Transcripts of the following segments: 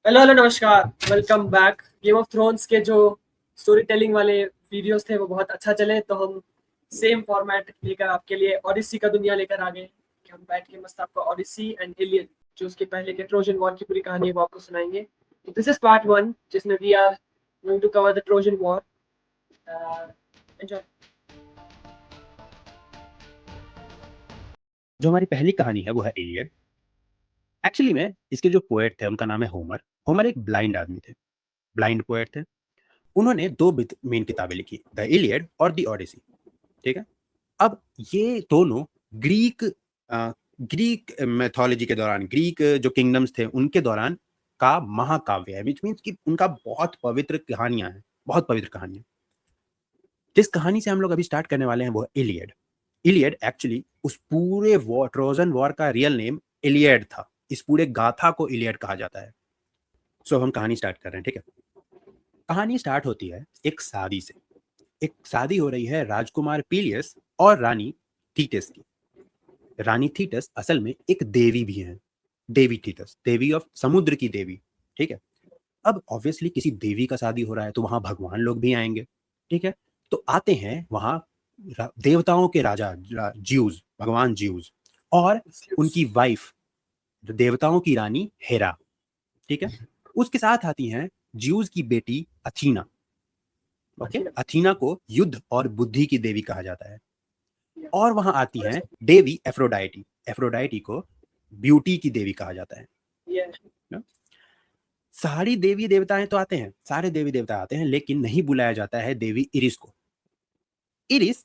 Hello hello नमस्कार। Welcome back. Game of thrones के जो स्टोरी टेलिंग वाले वीडियोस थे वो बहुत अच्छा चले, तो हम सेम फॉर्मेट लेकर आपके लिए ओडिसी का दुनिया लेकर आ गए कि हम बैठ के मस्त आपको ओडिसी एंड इलियड, जो उसके पहले के ट्रोजन वॉर की पूरी कहानी है, वो आपको सुनाएंगे। तो दिस इज पार्ट 1 जिसमें we are going to cover the Trojan war. Enjoy. जो हमारी पहली कहानी है वो है इलियड। एक्चुअली में इसके जो पोएट थे उनका नाम है होमर। होमर एक ब्लाइंड आदमी थे, ब्लाइंड पोएट थे। उन्होंने दो मेन किताबें लिखी, द इलियड और द ओडिसी। ठीक है। अब ये दोनों ग्रीक ग्रीक मैथोलॉजी के दौरान, ग्रीक जो किंगडम्स थे उनके दौरान का महाकाव्य है, विच मीन्स कि उनका बहुत पवित्र कहानियां हैं, बहुत पवित्र कहानियां। जिस कहानी से हम लोग अभी स्टार्ट करने वाले हैं वो इलियड। इलियड एक्चुअली उस पूरे वॉर, ट्रोजन वॉर का रियल नेम इलियड था। इस पूरे गाथा को इलियड कहा जाता है। सो हम कहानी स्टार्ट कर रहे हैं। ठीक है। कहानी स्टार्ट होती है एक शादी से। एक शादी हो रही है राजकुमार पीलियस और रानी थीटिस की। रानी थीटिस असल में एक देवी भी है, देवी थीटिस, देवी ऑफ समुद्र की देवी। ठीक है। अब ऑब्वियसली किसी देवी का शादी हो रहा है तो वहां भगवान लोग भी आएंगे। ठीक है। तो आते हैं वहां देवताओं के राजा ज्यूज, भगवान ज्यूज, और उनकी वाइफ देवताओं की रानी हेरा। ठीक है। उसके साथ आती हैं ज्यूज की बेटी अथीना। ओके। अथीना को युद्ध और बुद्धि की देवी कहा जाता है। और वहां आती हैं देवी एफ्रोडाइटी। एफ्रोडाइटी को ब्यूटी की देवी कहा जाता है। सारी देवी देवताएं तो आते हैं, सारे देवी देवता आते हैं, लेकिन नहीं बुलाया जाता है देवी इरिस को। इरिस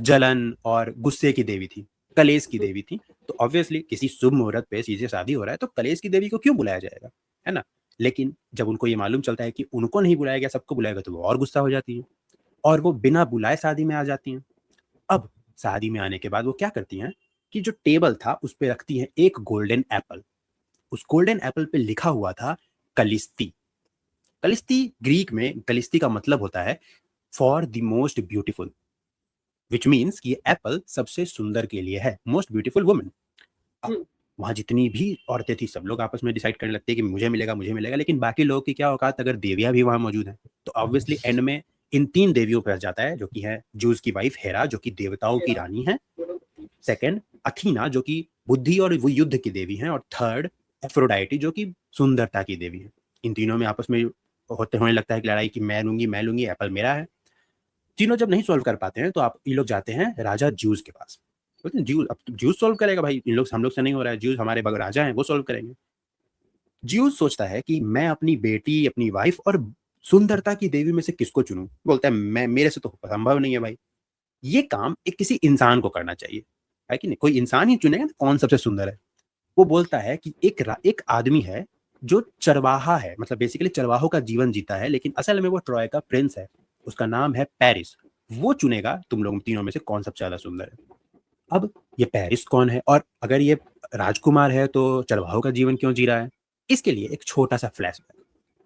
जलन और गुस्से की देवी थी, कलेश की देवी थी। तो ऑब्वियसली किसी शुभ मुहूर्त पे सीधे शादी हो रहा है तो कलेश की देवी को क्यों बुलाया जाएगा, है ना। लेकिन जब उनको ये मालूम चलता है कि उनको नहीं बुलाया गया, सबको बुलाएगा, तो वो और गुस्सा हो जाती है और वो बिना बुलाए शादी में आ जाती हैं। अब शादी में आने के बाद वो क्या करती हैं कि जो टेबल था उस पर रखती हैं एक गोल्डन एप्पल। उस गोल्डन एप्पल पे लिखा हुआ था कलिस्ती। कलिस्ती ग्रीक में, कलिस्ती का मतलब होता है for the most beautiful, which means कि ये एप्पल सबसे सुंदर के लिए है, मोस्ट ब्यूटीफुल वुमेन। अब वहां जितनी भी औरतें थी सब लोग आपस में डिसाइड करने लगते हैं कि मुझे मिलेगा, मुझे मिलेगा, लेकिन बाकी लोगों की क्या औकात अगर देवियां भी वहां मौजूद हैं। तो ऑब्वियसली एंड में इन तीन देवियों पर जाता है, जो कि है जूस की वाइफ हेरा, जो कि देवताओं की रानी है। सेकंड अथीना, जो कि बुद्धि और वो युद्ध की देवी है। और थर्ड एफ्रोडाइटी, जो कि सुंदरता की देवी है। इन तीनों में आपस में होते होने लगता है कि लड़ाई, की मैं लूंगी, मैं लूंगी, एप्पल मेरा है। तीनों जब नहीं सॉल्व कर पाते हैं तो आप ये लोग जाते हैं राजा ज्यूस के पास। बोलते हैं ज्यूस, अब ज्यूस सॉल्व करेगा भाई, इन लोग, हम लोग से नहीं हो रहा है, ज्यूस हमारे राजा हैं, वो सॉल्व करेंगे। ज्यूस सोचता है कि मैं अपनी बेटी, अपनी वाइफ और सुंदरता की देवी में से किसको चुनूं। बोलता है मैं, मेरे से तो संभव नहीं है भाई, ये काम एक किसी इंसान को करना चाहिए, है कि नहीं। कोई इंसान ही चुनेगा ना कौन सबसे सुंदर है। वो बोलता है कि एक आदमी है जो चरवाहा है, मतलब बेसिकली चरवाहों का जीवन जीता है, लेकिन असल में वो ट्रॉय का प्रिंस है। उसका नाम है पेरिस। वो चुनेगा तुम लोग तीनों में से कौन सबसे ज्यादा सुंदर है। अब ये पेरिस कौन है, और अगर ये राजकुमार है तो चरवाहों का जीवन क्यों जी रहा है। इसके लिए एक छोटा सा फ्लैशबैक।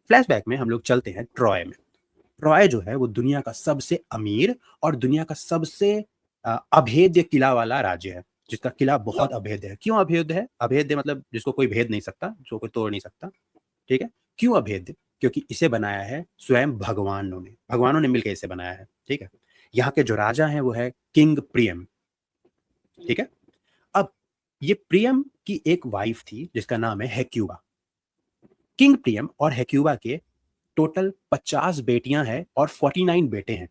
फ्लैशबैक में हम लोग चलते हैं ट्रॉय में। ट्रॉय जो है वो दुनिया का सबसे अमीर और दुनिया का सबसे अभेद्य किला वाला राज्य है, जिसका किला बहुत अभेद्य है। क्यों अभेद्य है? अभेद्य मतलब जिसको कोई भेद नहीं सकता, जो कोई तोड़ नहीं सकता। ठीक है। क्यों अभेद्य? क्योंकि इसे बनाया है स्वयं भगवानों ने मिलकर इसे बनाया है। ठीक है। यहाँ के जो राजा हैं वो है किंग प्रियम। ठीक है। अब ये प्रियम की एक वाइफ थी जिसका नाम है हेक्यूबा। किंग प्रियम और हेक्यूबा के टोटल 50 बेटियां हैं और 49 बेटे हैं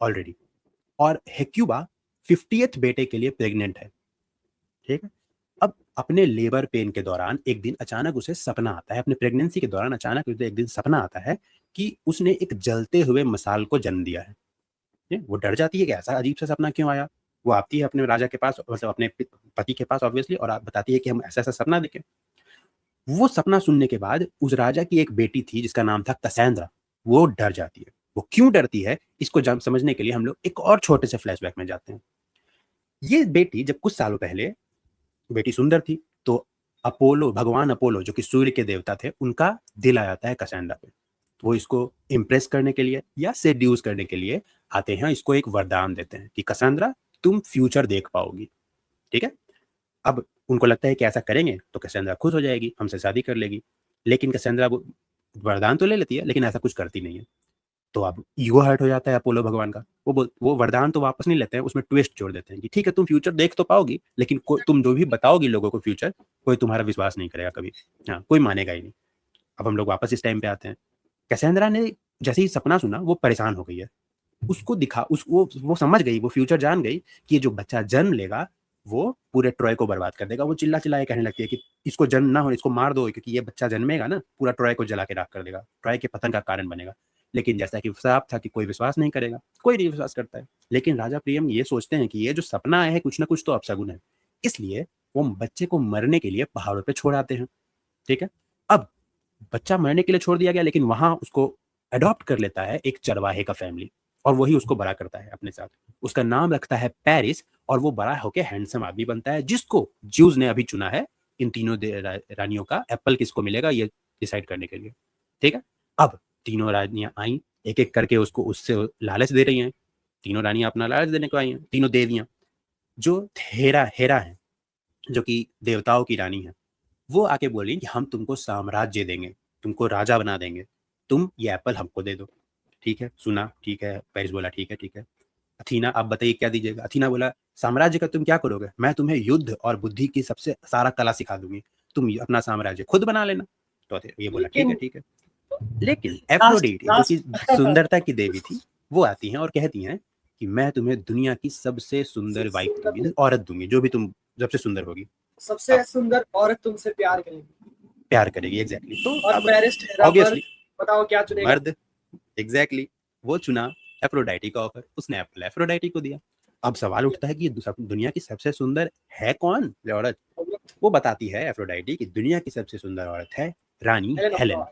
ऑलरेडी। और हेक्यूबा 50th बेटे के लिए प्रेग्नेंट है। ठीक है। अब अपने लेबर पेन के दौरान एक दिन अचानक उसे सपना आता है, अपने प्रेगनेंसी के दौरान अचानक उसे एक दिन सपना आता है कि उसने एक जलते हुए मसाल को जन्म दिया है। वो डर जाती है कि ऐसा अजीब सा सपना क्यों आया। वो आती है अपने राजा के पास, मतलब अपने पति के पास ऑब्वियसली, और बताती है कि हम ऐसा ऐसा सपना देखें। वो सपना सुनने के बाद उस राजा की एक बेटी थी जिसका नाम था कसेंद्रा, वो डर जाती है। वो क्यों डरती है इसको समझने के लिए हम लोग एक और छोटे से फ्लैशबैक में जाते हैं। ये बेटी जब कुछ सालों पहले, बेटी सुंदर थी, तो अपोलो, भगवान अपोलो जो कि सूर्य के देवता थे, उनका दिल आ जाता है कसेंड्रा पे। तो वो इसको इम्प्रेस करने के लिए या सेड्यूस करने के लिए आते हैं, इसको एक वरदान देते हैं कि कसेंड्रा तुम फ्यूचर देख पाओगी। ठीक है। अब उनको लगता है कि ऐसा करेंगे तो कसेंड्रा खुश हो जाएगी, हमसे शादी कर लेगी। लेकिन कैसेंड्रा वो वरदान तो ले लेती है लेकिन ऐसा कुछ करती नहीं है। तो अब ईगो हर्ट हो जाता है अपोलो भगवान का। वो वरदान तो वापस नहीं लेते हैं, उसमें ट्विस्ट जोड़ देते हैं कि ठीक है तुम फ्यूचर देख तो पाओगी लेकिन तुम जो भी बताओगी लोगों को फ्यूचर, कोई तुम्हारा विश्वास नहीं करेगा कभी। हाँ, कोई मानेगा ही नहीं। अब हम लोग वापस इस टाइम पे आते हैं। कैसेंड्रा ने जैसे ही सपना सुना वो परेशान हो गई है। उसको दिखा उस वो समझ गई, वो फ्यूचर जान गई कि जो बच्चा जन्म लेगा वो पूरे ट्रॉय को बर्बाद कर देगा। वो चिल्ला चिल्ला कहने लगती है कि इसको जन्म ना हो, इसको मार दो, क्योंकि ये बच्चा जन्मेगा ना पूरा ट्रॉय को जला के राख कर देगा, ट्रॉय के पतन का कारण बनेगा। लेकिन जैसा कि साफ था कि कोई विश्वास नहीं करेगा, कोई नहीं विश्वास करता है। लेकिन राजा प्रियम ये सोचते हैं कि ये जो सपना आया है कुछ ना कुछ तो अपशगुन है, इसलिए वो बच्चे को मरने के लिए पहाड़ों पे छोड़ आते हैं। ठीक है, अब बच्चा मरने के लिए छोड़ दिया गया लेकिन वहां उसको अडॉप्ट कर लेता है एक चरवाहे का फैमिली, और वही उसको बड़ा करता है अपने साथ। उसका नाम रखता है पेरिस, और वो बड़ा होकर हैंडसम आदमी बनता है जिसको ज्यूज ने अभी चुना है इन तीनों रानियों का एप्पल किसको मिलेगा ये डिसाइड करने के लिए। ठीक है, अब तीनों रानियां आई, एक एक करके उसको उससे लालच दे रही हैं। तीनों रानियां अपना लालच देने को आई हैं, तीनों देवियां। जो हेरा हेरा है, जो कि देवताओं की रानी है, वो आके बोली कि हम तुमको साम्राज्य देंगे, तुमको राजा बना देंगे, तुम ये एप्पल हमको दे दो। ठीक है, सुना, ठीक है। पेरिस बोला ठीक है ठीक है। अथीना आप बताइए क्या दीजिएगा। अथीना बोला साम्राज्य का तुम क्या करोगे, मैं तुम्हें युद्ध और बुद्धि की सबसे सारा कला सिखा दूंगी, तुम अपना साम्राज्य खुद बना लेना। तो ये बोला ठीक है ठीक है। लेकिन एफ्रोडीटी जो कि सुंदरता की देवी थी, वो आती हैं और कहती हैं कि मैं तुम्हें दुनिया की सबसे सुंदर वाइफ दूंगी, औरत दूंगी, जो भी तुम सबसे सुंदर होगी, सबसे सुंदर औरत तुमसे प्यार करेगी। एग्जैक्टली। तो और अब पेरिस ठहरा ऑब्वियसली बताओ क्या चुनेगा? मर्द, एग्जैक्टली, वो चुना एफ्रोडाइटी का ऑफर, उसने एप्पल एफ्रोडाइटी को दिया। अब सवाल उठता है कि दुनिया की सबसे सुंदर है कौन औरत? वो बताती है एफ्रोडाइटी कि दुनिया की सबसे सुंदर औरत है रानी Helen,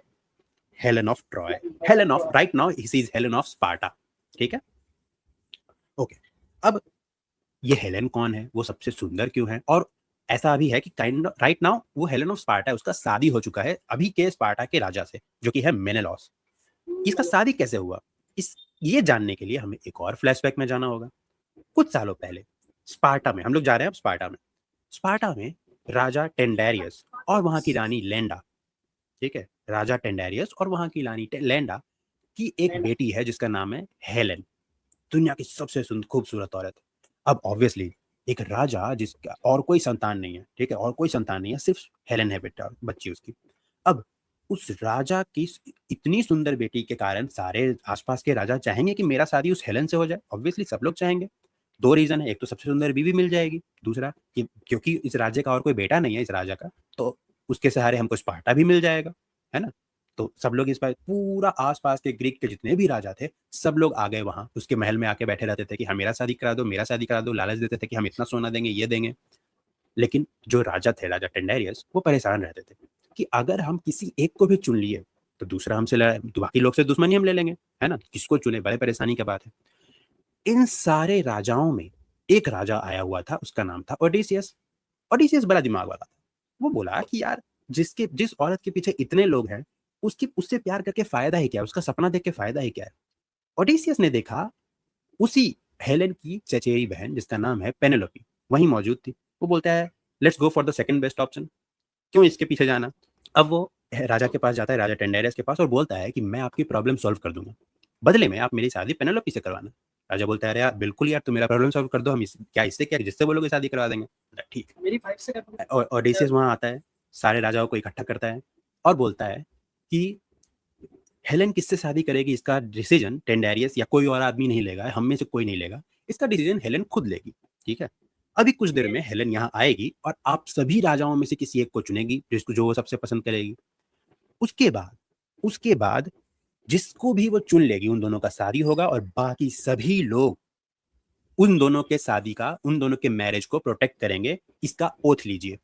Helen of Troy, Helen of, right now he is Helen of Sparta. ठीक है, ओके। अब ये हेलेन कौन है, वो सबसे सुंदर क्यों है, और ऐसा अभी है कि काइंड राइट नाउ वो हेलेन ऑफ स्पार्टा है, उसका शादी हो चुका है अभी के स्पार्टा के राजा से, जो कि है मेनेलॉस। इसका शादी कैसे हुआ, इस ये जानने के लिए हमें एक और फ्लैशबैक में जाना होगा। कुछ सालों पहले स्पार्टा में, हम लोग जा रहे हैं अब स्पार्टा में राजा टेंडेरियस और वहां की रानी लेंडा, ठीक है, राजा टेंडेरियस और वहां की रानी लेंडा की एक बेटी है जिसका नाम है हेलेन, दुनिया की सबसे खूबसूरत औरत। अब ऑब्वियसली एक राजा जिसका और कोई संतान नहीं है, ठीक है, और कोई संतान नहीं है, सिर्फ हेलेन है बेटा, बच्ची उसकी। अब उस राजा की इतनी सुंदर बेटी के कारण सारे आसपास के राजा चाहेंगे कि मेरा शादी उस हेलेन से हो जाए। ऑब्वियसली सब लोग चाहेंगे। दो रीजन है, एक तो सबसे सुंदर बीवी मिल जाएगी, दूसरा कि क्योंकि इस राज्य का और कोई बेटा नहीं है इस राजा का, तो उसके सहारे हमको स्पार्टा भी मिल जाएगा, है ना। तो सब लोग इस पर, पूरा आसपास के ग्रीक के जितने भी राजा थे सब लोग आ गए वहां, उसके महल में आके बैठे रहते थे कि हाँ मेरा शादी करा दो, मेरा शादी करा दो, लालच देते थे कि हम इतना सोना देंगे, ये देंगे। लेकिन जो राजा थे, राजा टेंडेरियस, वो परेशान रहते थे कि अगर हम किसी एक को भी चुन लिए तो दूसरा हमसे बाकी लोग से दुश्मनी हम ले लेंगे, है ना, किसको चुने, बड़े परेशानी की बात है। इन सारे राजाओं में एक राजा आया हुआ था, उसका नाम था ओडिसियस। ओडिसियस बड़ा दिमाग वाला था। वो बोला कि यार जिस औरत के पीछे इतने लोग हैं उससे प्यार करके फायदा ही क्या है, उसका सपना देख के फायदा ही क्या है। ओडिसियस ने देखा उसी हेलेन की चचेरी बहन जिसका नाम है पेनेलोपी वहीं मौजूद थी। वो बोलता है let's go for the second best option, क्यों इसके पीछे जाना। अब वो राजा के पास जाता है, राजा टेंडेरियस के पास, और बोलता है कि मैं आपकी प्रॉब्लम सॉल्व कर दूंगा, बदले में आप मेरी शादी पेनेलोपी से करवाना। राजा बोलता है अरे यार बिल्कुल यार, तुम मेरा प्रॉब्लम सॉल्व कर दो, हम क्या इससे क्या, जिससे बोलोगे शादी करवा देंगे। ठीक, मेरी वाइफ से कर। और ओडिसियस वहां आता है, सारे राजाओं को इकट्ठा करता है और बोलता है कि हेलेन किससे शादी करेगी इसका डिसीजन टेंडेरियस या कोई और आदमी नहीं लेगा, हम में से कोई नहीं लेगा, इसका डिसीजन हेलेन खुद लेगी। ठीक है, अभी कुछ देर में हेलेन यहाँ आएगी और आप सभी राजाओं में से किसी एक को चुनेगी जिसको जो वो सबसे पसंद करेगी। उसके बाद जिसको भी वो चुन लेगी उन दोनों का शादी होगा, और बाकी सभी लोग उन दोनों के शादी का, उन दोनों के मैरिज को प्रोटेक्ट करेंगे। इसका ओथ लीजिए,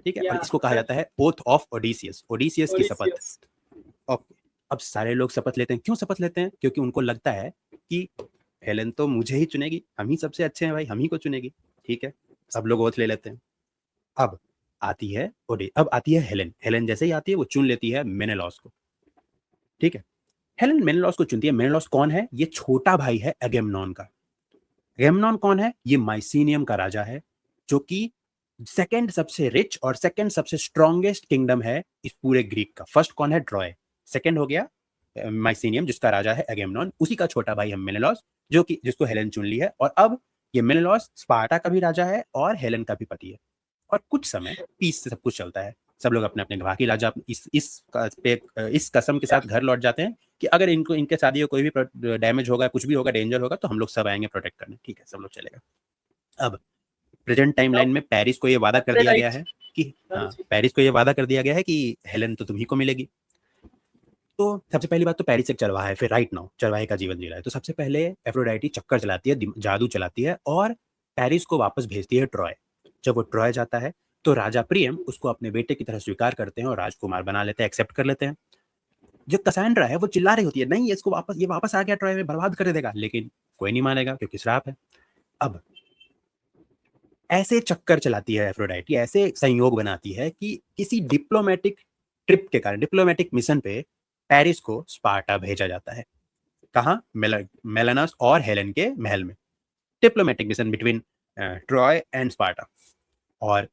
ठीक है, और इसको कहा जाता है ओथ ऑफ ओडिसियस, ओडिसियस की शपथ। ओके, अब सारे लोग शपथ लेते हैं। क्यों शपथ लेते हैं? क्योंकि उनको लगता है कि हेलेन तो मुझे ही चुनेगी, हम ही सबसे अच्छे हैं भाई, हम ही को चुनेगी। ठीक है, सब लोग ओथ ले लेते हैं। अब आती है हेलेन। हेलेन जैसे ही आती है वो चुन लेती है मेनेलॉस को। ठीक है, हेलेन मेनेलॉस को चुनती है। मेनेलॉस कौन है? ये छोटा भाई है एगेमनॉन का। एगेमनॉन कौन है? ये माइसीनियम का राजा है, जो कि सेकंड सबसे रिच और सेकंड सबसे स्ट्रॉन्गेस्ट किंगडम है इस पूरे ग्रीक का। फर्स्ट कौन है? ट्रॉय। सेकंड हो गया माइसिनियम, जिसका राजा है अगेमनॉन, उसी का छोटा भाई है मेनेलॉस, जो कि जिसको हेलेन चुन ली है। और अब ये मेनेलॉस स्पार्टा का भी राजा है और हेलेन का भी पति है। और कुछ समय पीस से सब कुछ चलता है। सब लोग अपने अपने बाकी राजा इस कसम के साथ घर लौट जाते हैं कि अगर इनको इनके शादी को कोई भी डैमेज होगा, कुछ भी होगा, डेंजर होगा, तो हम लोग सब आएंगे प्रोटेक्ट करने। ठीक है, सब लोग चलेगा। अब प्रेजेंट टाइमलाइन में पेरिस को ये वादा कर दिया गया है कि पेरिस को ये वादा कर दिया गया है कि हेलेन तो तुम्ही को मिलेगी। तो सबसे पहली बात तो पेरिस एक चरवाहा है, फिर राइट नाउ चरवाहे का जीवन जी रहा है। तो सबसे पहले एफ्रोडाइटी चक्कर चलाती है, जादू चलाती है और पेरिस को वापस भेजती है ट्रॉय। जब वो ट्रॉय जाता है तो राजा प्रियम उसको अपने बेटे की तरह स्वीकार करते हैं और राजकुमार बना लेते हैं, एक्सेप्ट कर लेते हैं। जो कसांड्रा है वो चिल्ला रही होती है, नहीं इसको वापस आ गया ट्रॉय में, बर्बाद कर देगा, लेकिन कोई नहीं मानेगा क्योंकि श्राप है। अब ऐसे चक्कर चलाती है एफ्रोडाइटी, ऐसे संयोग बनाती है कि किसी डिप्लोमेटिक ट्रिप के कारण, डिप्लोमेटिक मिशन पे पेरिस को स्पार्टा भेजा जाता है। कहाँ? मेलानस और हेलेन के महल में। Diplomatic mission between Troy and Sparta. और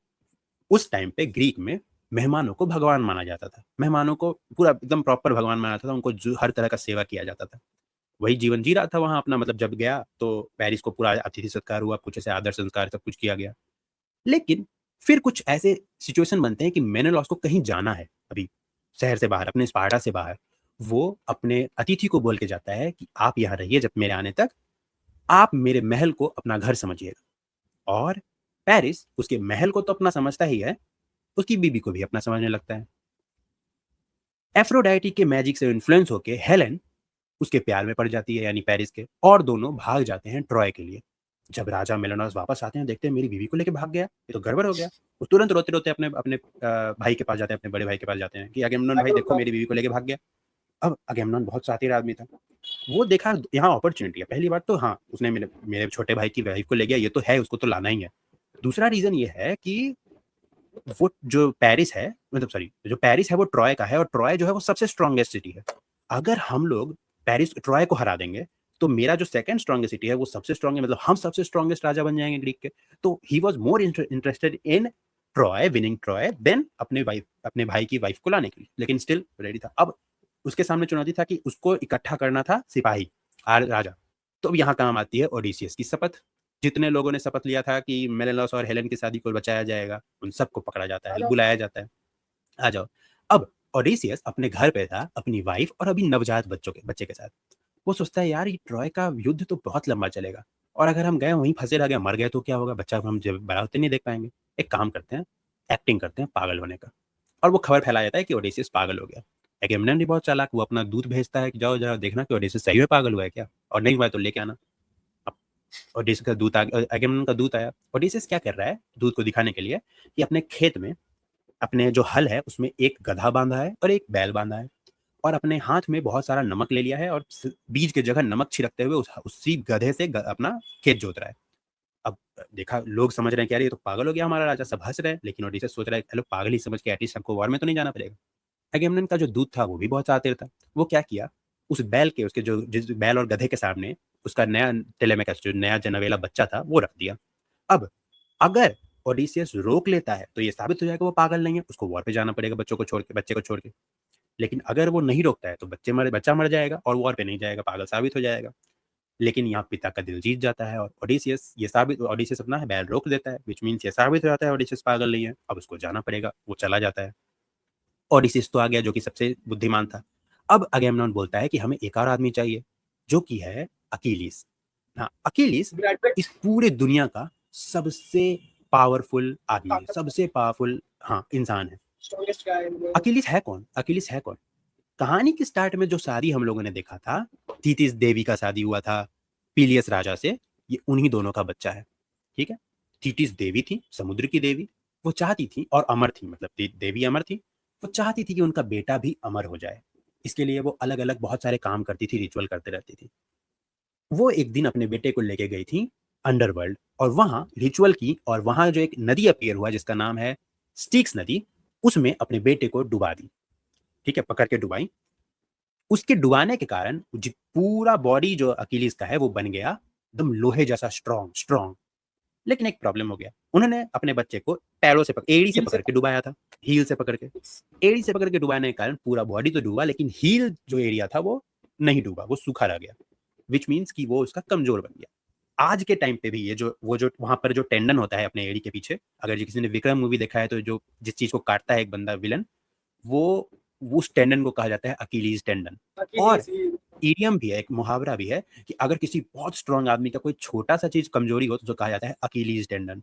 उस टाइम पे ग्रीक में मेहमानों को भगवान माना जाता था। मेहमानों को पूरा एकदम प्रॉपर भगवान माना जाता था, उनको हर तरह का सेवा किया जाता था। वही जीवन जी रहा था वहां अपना, मतलब जब गया तो पेरिस को पूरा अतिथि सत्कार हुआ, कुछ ऐसे आदर संस्कार सब कुछ किया गया। लेकिन फिर कुछ ऐसे सिचुएशन बनते हैं कि मेनेलॉस को कहीं जाना है, अभी शहर से बाहर, अपने स्पार्टा से बाहर। वो अपने अतिथि को बोल के जाता है कि आप यहाँ रहिए जब मेरे आने तक, आप मेरे महल को अपना घर समझिएगा। और पेरिस उसके महल को तो अपना समझता ही है, उसकी बीबी को भी अपना समझने लगता है। एफ्रोडाइटी के मैजिक से इन्फ्लुएंस होकर हेलेन उसके प्यार में पड़ जाती है, यानी पेरिस के, और दोनों भाग जाते हैं ट्रॉय के लिए। जब राजा मेलानोस वापस आते हैं, देखते हैं मेरी बीवी को लेके भाग गया, ये तो गड़बड़ हो गया। वो तुरंत रोते रोते अपने अपने भाई के पास जाते हैं, अपने बड़े भाई के पास जाते हैं कि अगेमनॉन भाई देखो मेरी बीवी को लेके भाग गया। अब अगेमनॉन बहुत शातिर आदमी था, वो देखा यहाँ अपॉर्चुनिटी है। पहली बात तो हाँ, उसने मेरे मेरे छोटे भाई की वाइफ को ले गया, ये तो है, उसको तो लाना ही है। दूसरा रीजन ये है कि वो जो पेरिस है, मतलब सॉरी, जो पेरिस है वो ट्रॉय का है, और ट्रॉय जो है वो सबसे स्ट्रॉन्गेस्ट सिटी है। अगर हम लोग पेरिस ट्रॉय को हरा देंगे तो मेरा जो सेकंड स्ट्रॉन्गेस्ट सिटी है वो सबसे स्ट्रॉन्ग है, मतलब हम सबसे स्ट्रॉन्गेस्ट राजा बन जाएंगे ग्रीक के। तो he was more interested in Troy, winning Troy, then अपने भाई की वाइफ को लाने के लिए, लेकिन स्टिल रेडी था। अब उसके सामने चुनौती था कि उसको इकट्ठा करना था सिपाही राजा। तो अब यहाँ काम आती है ओडिसियस की शपथ। जितने लोगों ने शपथ लिया था कि मेलेनॉस और हेलेन की शादी को बचाया जाएगा, उन सबको पकड़ा जाता है, बुलाया जाता है, आ जाओ। अब ओडिसियस अपने घर पे था अपनी वाइफ और अभी नवजात बच्चे के साथ। वो सोचता है यार ये ट्रॉय का युद्ध तो बहुत लंबा चलेगा, और अगर हम गए वहीं फंसे रह गए, मर गए तो क्या होगा, बच्चा को हम जब बड़ा होते नहीं देख पाएंगे। एक काम करते हैं, एक्टिंग करते हैं पागल होने का। और वो खबर फैला जाता है कि ओडिसियस पागल हो गया। एगेमनन भी बहुत चालाक, वो अपना दूत भेजता है कि जाओ जरा देखना कि ओडिसियस सही में पागल हुआ है क्या, और नहीं हुआ है तो लेके आना। अब ओडिसियस का दूत एगेमनन का दूत आया। ओडिसियस क्या कर रहा है दूत को दिखाने के लिए कि अपने खेत में, अपने जो हल है उसमें एक गधा बांधा है और एक बैल बांधा है, और अपने हाथ में बहुत सारा नमक ले लिया है, और बीज की जगह नमक छिड़कते हुए उसी गधे से अपना खेत जोत रहा है। अब देखा, लोग समझ रहे हैं कि यार ये तो पागल हो गया हमारा राजा, सब हंस रहे हैं, लेकिन ओडिसियस सोच रहा है चलो पागल ही समझ के एटलीस्ट हमको वॉर में तो नहीं जाना पड़ेगा। अगेमनन का जो दूत था वो भी बहुत शातिर था। वो क्या किया, उस बैल के, उसके जो जिस बैल और गधे के सामने उसका नया टेलेमेकस, जो नया जनवेला बच्चा था, वो रख दिया। अब अगर ओडिसियस रोक लेता है तो ये साबित हो जाएगा वो पागल नहीं है, उसको वॉर पे जाना पड़ेगा बच्चे को छोड़ के। लेकिन अगर वो नहीं रोकता है तो बच्चा मर जाएगा और वॉर पे नहीं जाएगा, पागल साबित हो जाएगा। लेकिन यहाँ पिता का दिल जीत जाता है, और ओडिसियस अपना बैल रोक देता है, विच मीन्स ये साबित हो जाता है ओडिसियस पागल नहीं है, अब उसको जाना पड़ेगा, वो चला जाता है। ओडिसियस तो आ गया जो कि सबसे बुद्धिमान था। अब अगेमनॉन बोलता है कि हमें एक और आदमी चाहिए, जो कि है अकीलिस। हाँ, अकीलिस इस पूरे दुनिया का सबसे पावरफुल आदमी है, सबसे पावरफुल, हाँ, इंसान है। अकीलिस है कौन? अकीलिस है कौन? कहानी के स्टार्ट में जो शादी हम लोगों ने देखा था, थीतिस देवी का शादी हुआ था पीलियस राजा से, ये उन्हीं दोनों का बच्चा है। ठीक है, थीतिस देवी थी, समुद्र की देवी। वो चाहती थी, और अमर थी, मतलब देवी अमर थी, वो चाहती थी कि उनका बेटा भी अमर हो जाए। इसके लिए वो अलग अलग बहुत सारे काम करती थी, रिचुअल करते रहती थी। वो एक दिन अपने बेटे को लेके गई थी अंडरवर्ल्ड, और वहां रिचुअल की, और वहां जो एक नदी अपीयर हुआ जिसका नाम है स्टिक्स नदी, उसमें अपने बेटे को डुबा दी। ठीक है, पकड़ के डुबाई। उसके डुबाने के कारण पूरा बॉडी जो अकीलिस का है वो बन गया एकदम लोहे जैसा स्ट्रॉन्ग स्ट्रॉन्ग। लेकिन एक प्रॉब्लम हो गया, उन्होंने अपने बच्चे को पैरों से एड़ी से हील से पकड़ के डुबाया था, हील से पकड़ के। एड़ी से पकड़ के डुबाने के कारण पूरा बॉडी तो डूबा, लेकिन हील जो एरिया था वो नहीं डूबा, वो सूखा रह गया, विच मीन्स कि वो उसका कमजोर बन गया। आज के टाइम पे भी ये जो वो जो वहां पर जो टेंडन होता है अपने एड़ी के पीछे, अगर किसी ने विक्रम मूवी देखा है तो जो जिस चीज को काटता है एक बंदा विलन, वो उस टेंडन को कहा जाता है अकीलीज टेंडन। और अकीलीज हील। इडियम भी है, एक मुहावरा भी है कि अगर किसी बहुत स्ट्रांग आदमी का कोई छोटा सा चीज कमजोरी हो तो जो कहा जाता है अकीलीज टेंडन।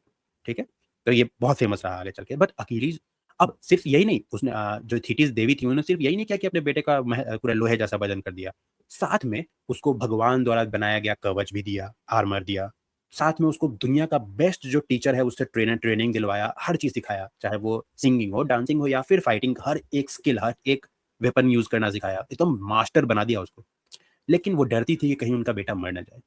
ठीक है, तो ये बहुत फेमस रहा आगे चल के। बट अकीलीज अब सिर्फ यही नहीं, उसने जो थीटिस देवी थी उन्होंने सिर्फ यही नहीं किया कि अपने बेटे का पूरा लोहे जैसा वजन कर दिया, साथ में उसको भगवान द्वारा बनाया गया कवच भी दिया, आर्मर दिया, साथ में उसको दुनिया का बेस्ट जो टीचर है उससे ट्रेनिंग दिलवाया, हर चीज सिखाया, चाहे वो सिंगिंग हो, डांसिंग हो या फिर फाइटिंग, हर एक स्किल, हर एक वेपन यूज करना सिखाया, एकदम मास्टर बना दिया उसको। लेकिन वो डरती थी कि कहीं उनका बेटा मर ना जाए।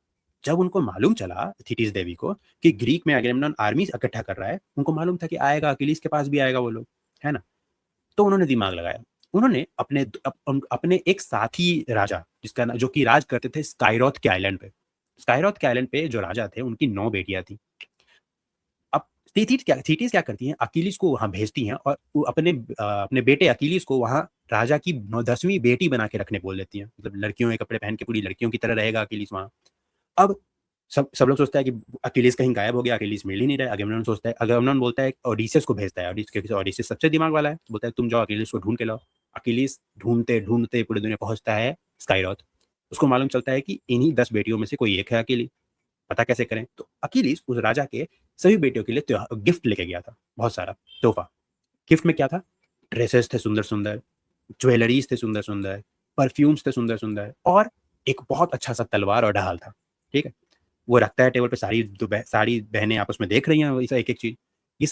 जब उनको मालूम चला थीटिस देवी को कि ग्रीक में अगेमेम्नन आर्मी इकट्ठा कर रहा है, उनको मालूम था कि आएगा अकिलीस के पास भी आएगा वो लोग, है ना। तो उन्होंने दिमाग लगाया, उन्होंने अपने एक साथी राजा जिसका जो कि राज करते थे स्काइरोथ के आइलैंड पे, स्काइरोथ के आइलैंड पे जो राजा थे उनकी 9 बेटियां थी। अब थीटिस क्या करती हैं, अकीलीस को वहां भेजती हैं और अपने बेटे अकीलीस को वहां राजा की 10वीं बेटी बना के रखने बोल देती हैं, मतलब लड़कियों के कपड़े पहन के पूरी लड़कियों की तरह रहेगा अकीलीस वहां। अब सब लोग सोचता है कि अकीलीस कहीं गायब हो गया, अकीलीस मिल ही नहीं रहा है। अगेमनन सोचता है, अगेमनन बोलता है, ओडिसियस को भेजता है, ओडिसियस सबसे दिमाग वाला है, बोलता है तुम जाओ अकीलीस को ढूंढ के लाओ। अकीलीस ढूंढते ढूंढते पूरी दुनिया पहुंचता है स्काइरॉथ। उसको मालूम चलता है कि इन्हीं 10 बेटियों में से कोई एक है अकेली, पता कैसे करें। तो अकीलीस उस राजा के सभी बेटियों के लिए गिफ्ट लेके गया था, बहुत सारा तोहफा। गिफ्ट में क्या था, ड्रेसेस थे सुंदर सुंदर, ज्वेलरीज थे सुंदर सुंदर, परफ्यूम्स थे सुंदर सुंदर, और एक बहुत अच्छा सा तलवार और ढाल था। ठीक है, वो रखता है टेबल पे, सारी बहनें आपस में देख रही हैं वैसा एक एक चीज, ये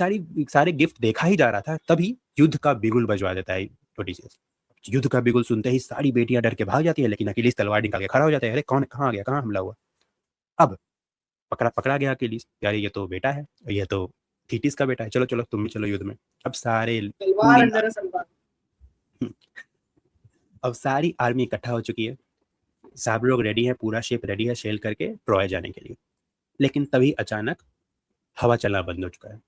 सारे गिफ्ट देखा ही जा रहा था, तभी युद्ध का बिगुल बजवा देता है ओडिसियस। युद्ध का बिगुल सुनते ही सारी बेटियां डर के भाग जाती है, लेकिन अकेलीस तलवार निकाल के खड़ा हो जाता है, अरे कौन, कहाँ आ गया, कहाँ हमला हुआ। अब पकड़ा पकड़ा गया अकेलीस, यार ये तो बेटा है, ये तो थीटिस का बेटा है, चलो चलो तुम भी चलो युद्ध में। अब तलवार अंदर सलवार। अब सारी आर्मी इकट्ठा हो चुकी है, सब लोग रेडी है, पूरा शिप रेडी है सेल करके ट्रॉय जाने के लिए। लेकिन तभी अचानक हवा चलना बंद हो चुका है,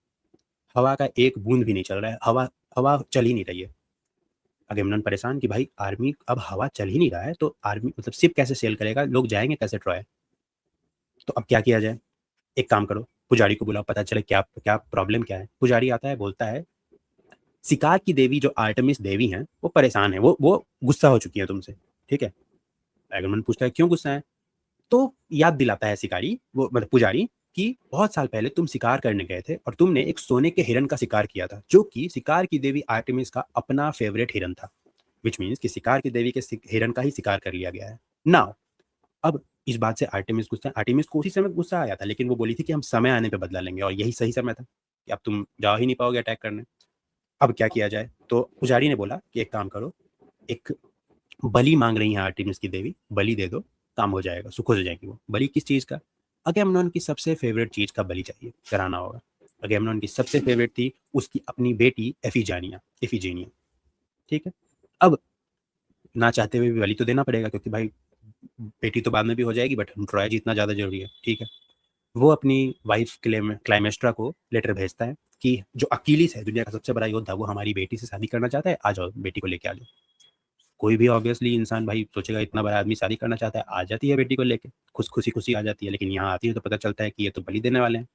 हवा का एक बूंद भी नहीं चल रहा है, हवा हवा चल ही नहीं रही है। अगेमनन परेशान कि भाई आर्मी अब हवा चल ही नहीं रहा है, तो आर्मी मतलब शिप कैसे सेल करेगा, लोग जाएंगे कैसे ट्रॉय। तो अब क्या किया जाए, एक काम करो, पुजारी को बुलाओ, पता चले क्या क्या प्रॉब्लम क्या है। पुजारी आता है, बोलता है शिकार की देवी जो आर्टेमिस देवी हैं वो परेशान है, वो गुस्सा हो चुकी है तुमसे। ठीक है, अगेमनन पूछता है क्यों गुस्सा है, तो याद दिलाता है शिकारी, वो मतलब पुजारी, कि बहुत साल पहले तुम शिकार करने गए थे और तुमने एक सोने के हिरन का शिकार किया था, जो कि शिकार की देवी आर्टेमिस का अपना फेवरेट हिरन था, विच मीन्स कि शिकार की देवी के हिरन का ही शिकार कर लिया गया है। नाउ अब इस बात से आर्टेमिस को उसी समय गुस्सा आया था, लेकिन वो बोली थी कि हम समय आने पे बदला लेंगे, और यही सही समय था कि अब तुम जा ही नहीं पाओगे अटैक करने। अब क्या किया जाए, तो पुजारी ने बोला कि एक काम करो, एक बलि मांग रही है आर्टेमिस की देवी, बलि दे दो, काम हो जाएगा, सुख हो जाएगी। वो बलि किस चीज का, अगेमनॉन की सबसे फेवरेट चीज का बलि चाहिए, कराना होगा। अगेमनॉन की सबसे फेवरेट थी उसकी अपनी बेटी एफिजेनिया। ठीक है, अब ना चाहते हुए भी बलि तो देना पड़ेगा, क्योंकि भाई बेटी तो बाद में भी हो जाएगी, बट ट्रॉय जीतना ज्यादा जरूरी है। ठीक है, वो अपनी वाइफ क्लाइमेस्ट्रा को लेटर भेजता है कि जो अकीलीस है, दुनिया का सबसे बड़ा योद्धा, वो हमारी बेटी से शादी करना चाहता है, आ जाओ बेटी को लेके आ जाओ। कोई भी ऑब्वियसली इंसान भाई सोचेगा इतना बड़ा आदमी शादी करना चाहता है, आ जाती है बेटी को लेके, खुशी आ जाती है। लेकिन यहाँ आती है तो पता चलता है कि ये तो बलि देने वाले हैं।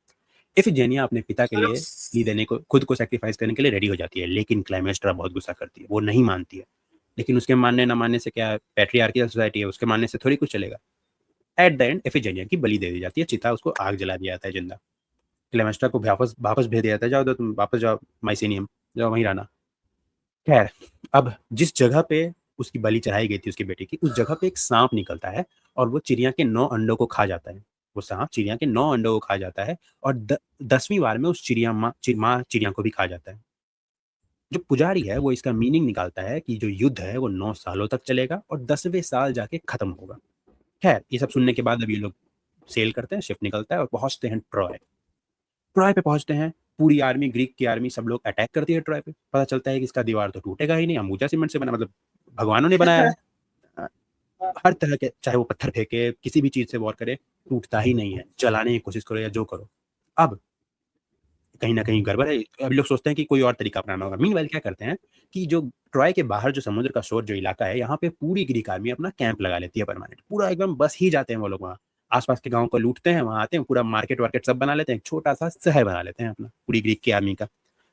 इफिजेनिया अपने पिता के लिए बलि देने को, खुद को सेक्रीफाइस करने के लिए रेडी हो जाती है, लेकिन क्लाइमेस्ट्रा बहुत गुस्सा करती है, वो नहीं मानती है। लेकिन उसके मानने ना मानने से क्या, पैट्रियार्कियल सोसाइटी है, उसके मानने से थोड़ी कुछ चलेगा। एट द एंड इफिजेनिया की बलि दे दी जाती है, चिता उसको आग जला दिया जाता है जिंदा। क्लेमेस्ट्रा को वापस भेज दिया जाता है, जाओ तो तुम वापस जाओ माइसेनियम, जाओ वहीं रहना। खैर, अब जिस जगह पे उसकी बलि चढ़ाई गई थी उसकी बेटी की, उस जगह पे एक सांप निकलता है और वो चिड़िया के 9 अंडों को खा जाता है। वो सांप चिड़िया के 9 अंडों को खा जाता है, और 10वीं बार में उस माँ चिड़िया को भी खा जाता है। जो पुजारी है वो इसका मीनिंग निकालता है कि जो युद्ध है वो 9 सालों तक चलेगा और 10वें साल जाके खत्म होगा। खैर, ये सब सुनने के बाद अब ये लोग सेल करते हैं, शिप निकलता है और पहुंचते हैं ट्रॉय। ट्रॉय पे पहुंचते हैं, पूरी आर्मी, ग्रीक की आर्मी, सब लोग अटैक करती है ट्रॉय पे। पता चलता है कि इसका दीवार तो टूटेगा ही नहीं, अंबुजा सीमेंट से बना, मतलब भगवानों ने बनाया है। हर तरह के, चाहे वो पत्थर फेंके, किसी भी चीज से वॉर करे, टूटता ही नहीं है, जलाने की कोशिश करो या जो करो। अब कहीं न कहीं गड़बड़ है। अभी लोग सोचते हैं कि कोई और तरीका अपनाना होगा। मीनवाइल क्या करते हैं कि जो ट्रॉय के बाहर जो समुद्र का शोर जो इलाका है, यहाँ पे पूरी ग्रीक आर्मी अपना कैंप लगा लेती है परमानेंट। पूरा एकदम बस ही जाते हैं वो लोग वहाँ। आस-पास के गाँव को लूटते हैं, वहाँ आते हैं, पूरा मार्केट-वार्केट सब बना लेते हैं। एक छोटा-सा शहर बना लेते हैं अपना, पूरी ग्रीक की आर्मी का।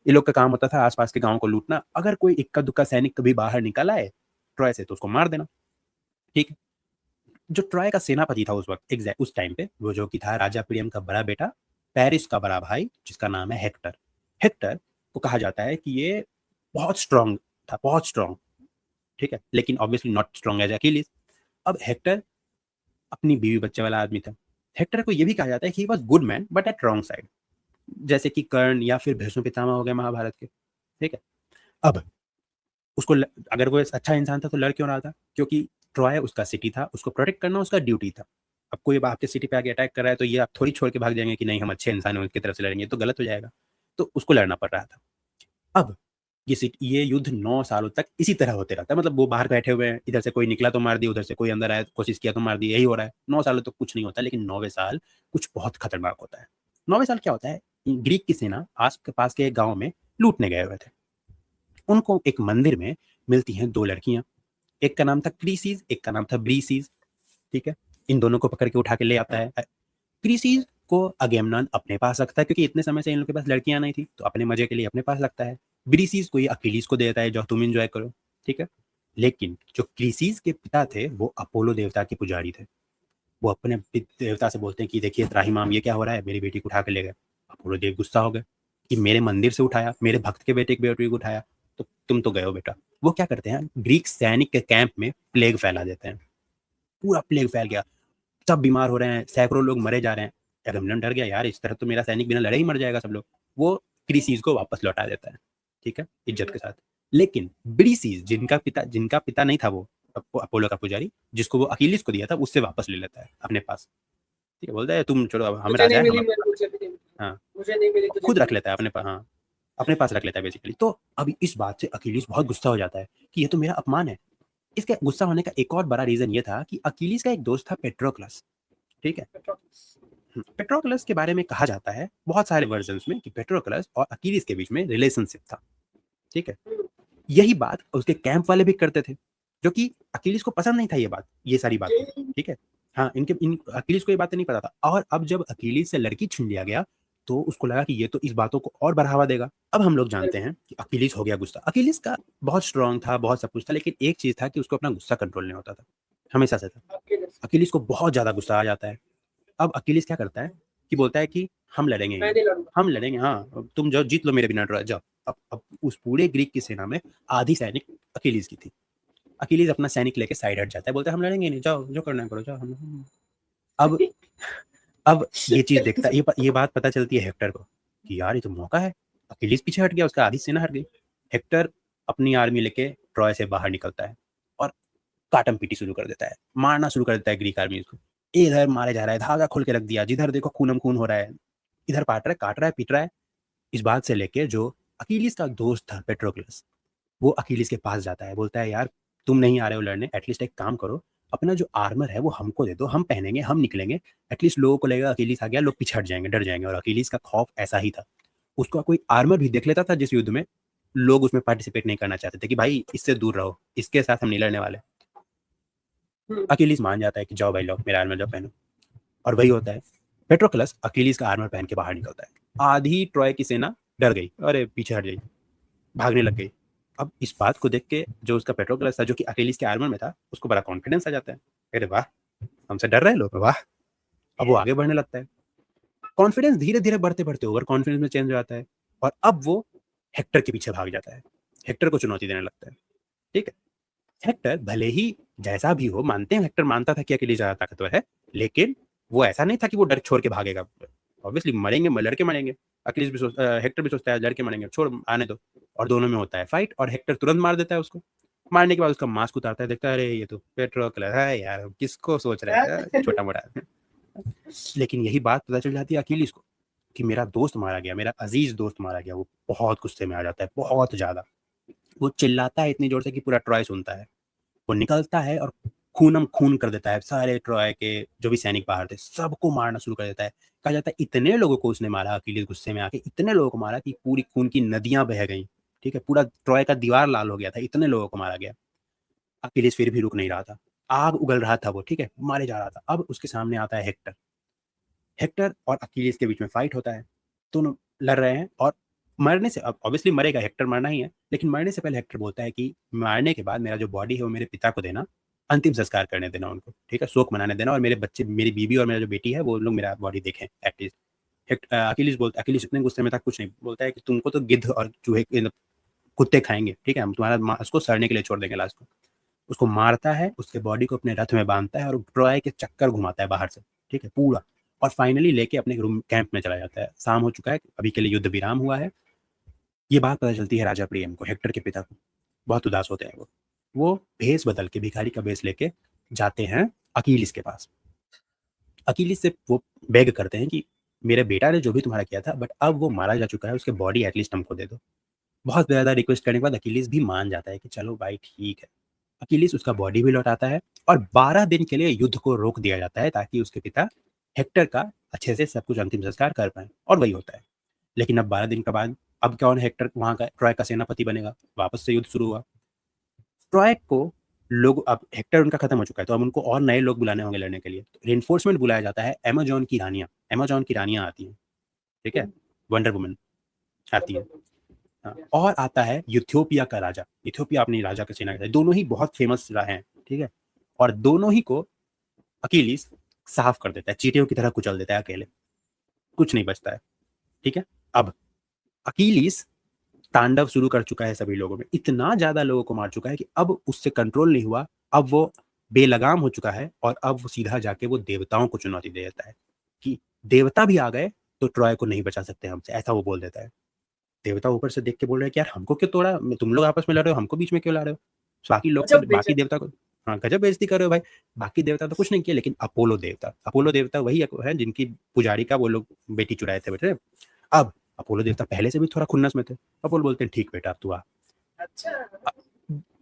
ये लोग का काम होता था आस-पास के गाँव को लूटना। अगर कोई इक्का-दुक्का सैनिक कभी बाहर निकल आए ट्रॉय से, तो उसको मार देना। ठीक है? जो ट्रॉय का सेनापति था उस वक़्त उस टाइम पे, वो जो कि था राजा प्रियम का बड़ा बेटा, पैरिस का बड़ा भाई, जिसका नाम है हेक्टर। हेक्टर को कहा जाता है कि ये बहुत स्ट्रॉन्ग था, बहुत स्ट्रॉन्ग, ठीक है? लेकिन ऑब्वियसली नॉट स्ट्रॉन्ग एज़ अकीलीस। अब हेक्टर अपनी बीवी-बच्चे वाला आदमी था। हेक्टर को ये भी कहा जाता है कि he was good man but at wrong side, जैसे कि कर्ण या फिर भीष्म पितामह हो गए महाभारत के, ठीक है? अब उसको अगर वो अच्छा इंसान था तो लड़ क्यों रहा था? क्योंकि ट्रॉय उसका सिटी था, उसको प्रोटेक्ट करना उसका ड्यूटी था। अब कोई आपके सिटी पे आके अटैक कर रहा है तो ये आप थोड़ी छोड़ के भाग जाएंगे कि नहीं हम अच्छे इंसान हैं उनकी तरफ से लड़ेंगे, तो गलत हो जाएगा। तो उसको लड़ना पड़ रहा था। अब ये युद्ध 9 सालों तक इसी तरह होते रहता है। मतलब वो बाहर बैठे हुए हैं, इधर से कोई निकला तो मार दिया, उधर से कोई अंदर आया कोशिश किया तो मार दिया, यही हो रहा है। 9 सालों तक कुछ नहीं होता, लेकिन 9वें साल कुछ बहुत खतरनाक होता है। 9वें साल क्या होता है? ग्रीक की सेना आस के पास के एक गाँव में लूटने गए हुए थे। उनको एक मंदिर में मिलती हैं 2 लड़कियाँ। एक का नाम था क्रीसीस, एक का नाम था ब्रीसीस, ठीक है? इन दोनों को पकड़ के उठा के ले आता है। क्रीसीस को अगेमनॉन अपने पास रखता है क्योंकि इतने समय से इन लोगों के पास लड़कियां नहीं थी, तो अपने मजे के लिए अपने पास रखता है। ब्रीसीस को ये अकीलीस को देता है, जो तुम एंजॉय करो, ठीक है? लेकिन जो क्रीसीस के पिता थे वो अपोलो देवता के पुजारी थे। वो अपने देवता से बोलते हैं कि देखिए त्राहिमाम ये क्या हो रहा है, मेरी बेटी को उठा के ले गए। अपोलो देव गुस्सा हो गए कि मेरे मंदिर से उठाया, मेरे भक्त के बेटी को उठाया, तो तुम तो गए हो बेटा। वो क्या करते हैं, ग्रीक सैनिक के कैंप में प्लेग फैला देते हैं। पूरा प्लेग फैल गया, सब बीमार हो रहे हैं, सैकड़ों लोग मरे जा रहे हैं। अगमेम्नन डर गया, यार इस तरह तो मेरा सैनिक बिना लड़े ही मर जाएगा सब लोग। वो क्रीसीस को वापस लौटा देता है, ठीक है, इज्जत के साथ। लेकिन ब्रीसीस जिनका पिता नहीं था वो अपोलो का पुजारी, जिसको वो अकीलिस को दिया था, उससे वापस ले लेता है अपने पास। ठीक है, बोलता है तुम छोड़ो, अब हम मुझे राजा नहीं है, मिली, हम मुझे भी नहीं मिली। हाँ मुझे नहीं मिली, तुझे खुद रख मिली। लेता है अपने पास, हाँ अपने पास रख लेता है बेसिकली। तो अभी इस बात से अकीलिस बहुत गुस्सा हो जाता है कि ये तो मेरा अपमान है। इसके गुस्सा होने का एक और बड़ा रीजन ये था कि अकीलिस का एक दोस्त था पेट्रोक्लस, ठीक है? पेट्रोक्लस के बारे में कहा जाता है बहुत सारे वर्जन्स में कि पेट्रोक्लस और अकीलिस के बीच में रिलेशनशिप था, ठीक है? यही बात उसके कैंप वाले भी करते थे, जो कि अकीलिस को पसंद नहीं था ये सारी बातें, ठीक है? हाँ, इन अकीलिस को ये बातें नहीं पता था। और अब जब अकीलिस से लड़की छीन लिया गया तो उसको लगा कि ये तो इस बातों को और बढ़ावा देगा। अब हम लोग जानते हैं कि अकीलिस हो गया गुस्सा। अकीलिस का बहुत स्ट्रांग था, बहुत सब कुछ था, लेकिन एक चीज था कि उसको अपना गुस्सा कंट्रोल नहीं होता था, हमेशा से था। अकीलिस को बहुत ज्यादा गुस्सा आ जाता है। अब अकीलिस क्या करता है कि बोलता है कि हम लड़ेंगे, मैं नहीं लड़ूंगा। हम लड़ेंगे, हाँ तुम जाओ जीत लो मेरे बिना डरो, जाओ। अब उस पूरे ग्रीक की सेना में आधी सैनिक अकीलिस की थी। अकीलिस अपना सैनिक लेके साइड हट जाता है, बोलता है हम लड़ेंगे नहीं, जाओ जो करना है करो, जाओ हम। अब अब ये चीज देखता है, ये बात पता चलती है हेक्टर को कि यार ये तो मौका है। अकीलिस पीछे हट गया, उसका आधी सेना हट गई। हेक्टर अपनी आर्मी लेके ट्रॉय से बाहर निकलता है और काटम पीटी शुरू कर देता है, मारना शुरू कर देता है ग्रीक आर्मी को। इधर मारे जा रहा है, धागा खोल के रख दिया, जिधर देखो खूनम खून हो रहा है, इधर काट रहा है, पीट रहा है। इस बात से लेके जो अकीलिस का दोस्त था पेट्रोक्लस, वो अकीलिस के पास जाता है, बोलता है यार तुम नहीं आ रहे हो लड़ने, एटलीस्ट एक काम करो, अपना जो आर्मर है वो हमको दे दो, हम पहनेंगे, हम निकलेंगे। एटलीस्ट लोगों को लगेगा अकीलिस आ गया, लोग पीछे हट जाएंगे, डर जाएंगे। और अकीलिस का खौफ ऐसा ही था। उसका कोई आर्मर भी देख लेता था जिस युद्ध में, लोग उसमें पार्टिसिपेट नहीं करना चाहते थे कि भाई इससे दूर रहो, इसके साथ हम नहीं लड़ने वाले। अकीलिस मान जाता है कि जाओ भाई लो मेरा आर्मर जाओ पहनो, और वही होता है। पेट्रोक्लस अकीलिस का आर्मर पहन के बाहर निकलता है। आधी ट्रॉय की सेना डर गई, अरे पीछे हट गई, भागने लग गई। अब इस बात को देख के जो उसका पेट्रोक्लस था, जो कि अकीलिस के आर्मर में था, उसको बड़ा कॉन्फिडेंस आ जाता है, अरे वाह हमसे डर रहे हैं लोग, वाह। अब वो आगे बढ़ने लगता है। कॉन्फिडेंस धीरे धीरे बढ़ते बढ़ते ओवर कॉन्फिडेंस में चेंज हो जाता है, और अब वो हेक्टर के पीछे भाग जाता है, हेक्टर को चुनौती देने लगता है, ठीक है? हेक्टर भले ही जैसा भी हो, मानते हैं हेक्टर मानता था कि अकेली ज्यादा ताकतवर है, लेकिन वो ऐसा नहीं था कि वो डर छोड़ के भागेगा। ऑब्वियसली मरेंगे, लड़के मरेंगे। अखिलेश भी हेक्टर भी सोचता है लड़के मरेंगे, छोड़ आने दो। और दोनों में होता है फाइट, और हेक्टर तुरंत मार देता है उसको। मारने के बाद उसका मास्क उतारता है, देखता है अरे ये तो पेट्रोक्लस है यार, किसको सोच रहा है छोटा मोटा। लेकिन यही बात पता चल जाती है अखिलेश को कि मेरा दोस्त मारा गया, मेरा अजीज दोस्त मारा गया। वो बहुत गुस्से में आ जाता है, बहुत ज्यादा। वो चिल्लाता है इतनी जोर से कि पूरा ट्रॉय सुनता है। वो निकलता है और खूनम खून कर देता है, सारे ट्रॉय के जो भी सैनिक बाहर थे सबको मारना शुरू कर देता है। कहा जाता है इतने लोगों को उसने मारा, अकीलीस गुस्से में आके इतने लोगों को मारा कि पूरी खून की नदियां बह गई, ठीक है, पूरा ट्रॉय का दीवार लाल हो गया था, इतने लोगों को मारा गया। अकीलीस फिर भी रुक नहीं रहा था, आग उगल रहा था वो, ठीक है, मारे जा रहा था। अब उसके सामने आता है हेक्टर। हेक्टर और अकीलीस के बीच में फाइट होता है, दोनों लड़ रहे हैं और मरने से, अब ऑब्वियसली मरेगा, हेक्टर मरना ही है, लेकिन मरने से पहले हेक्टर बोलता है कि मारने के बाद मेरा जो बॉडी है वो मेरे पिता को देना, अंतिम संस्कार करने देना उनको, ठीक है, शोक मनाने देना, और मेरे बच्चे, मेरी बीवी और मेरा जो बेटी है वो लोग मेरा बॉडी देखें एटलीस्ट। अकीलीस इतने गुस्से में था, कुछ नहीं बोलता है कि तुमको तो गिद्ध और चूहे कुत्ते खाएंगे, ठीक है, हम तुम्हारा उसको सड़ने के लिए छोड़ देंगे लास्ट को। उसको मारता है, उसके बॉडी को अपने रथ में बांधता है और ट्रॉय के चक्कर घुमाता है बाहर से, ठीक है, पूरा, और फाइनली लेके अपने रूम कैंप में चला जाता है। शाम हो चुका है, अभी के लिए युद्ध विराम हुआ है। ये बात पता चलती है राजा प्रियम को, हेक्टर के पिता को। बहुत उदास होते हैं वो भेष बदल के, भिखारी का भेष लेके जाते हैं अकीलिस के पास। अकीलिस से वो बेग करते हैं कि मेरे बेटा ने जो भी तुम्हारा किया था, बट अब वो मारा जा चुका है, उसके बॉडी एटलीस्ट हमको दे दो। बहुत ज़्यादा रिक्वेस्ट करने के बाद अकीलिस भी मान जाता है कि चलो भाई ठीक है। अकीलिस उसका बॉडी भी लौटाता है और 12 दिन के लिए युद्ध को रोक दिया जाता है ताकि उसके पिता हेक्टर का अच्छे से सब कुछ अंतिम संस्कार कर पाए, और वही होता है। लेकिन अब 12 दिन के बाद अब कौन हेक्टर वहां का ट्रॉय का सेनापति बनेगा? वापस से युद्ध शुरू हुआ। ट्रॉय को लोग, अब हेक्टर उनका खत्म हो चुका है तो अब उनको और नए लोग बुलाने होंगे लड़ने के लिए, तो रेनफोर्समेंट बुलाया जाता है। अमेजोन की रानियां आती हैं, ठीक है, वंडर वुमन आती है, हाँ, और आता है यूथियोपिया का राजा। इथियोपिया अपनी राजा का सेना, दोनों ही बहुत फेमस रहे हैं, ठीक है, और दोनों ही को अकीलीस साफ कर देता है, चींटियों की तरह कुचल देता है, अकेले कुछ नहीं बचता है, ठीक है। अब अकीलीस तांडव शुरू कर चुका है सभी लोगों में, इतना ज्यादा लोगों को मार चुका है कि अब उससे कंट्रोल नहीं हुआ। अब वो बेलगाम हो चुका है और अब वो सीधा जाके वो देवताओं को चुनौती दे देता है कि देवता भी आ गए तो ट्रॉय को नहीं बचा सकते हमसे, ऐसा वो बोल देता है। देवता ऊपर से देख के बोल रहे हैं कि यार हमको क्यों तोड़ा, तुम लोग आपस में लड़ रहे हो, हमको बीच में क्यों ला रहे हो? बाकी लोग तो, गजब बाकी बेइज्जत। देवता को, हाँ गजब बेइज्जती कर रहे हो भाई। बाकी देवता तो कुछ नहीं किया, लेकिन अपोलो देवता वही है जिनकी पुजारी का वो लोग बेटी चुराए थे बेटे। अब अपोलो देवता पहले से भी थोड़ा खुन्नस में थे। अपोलो बोलते हैं ठीक बेटा अब तू आ। अच्छा।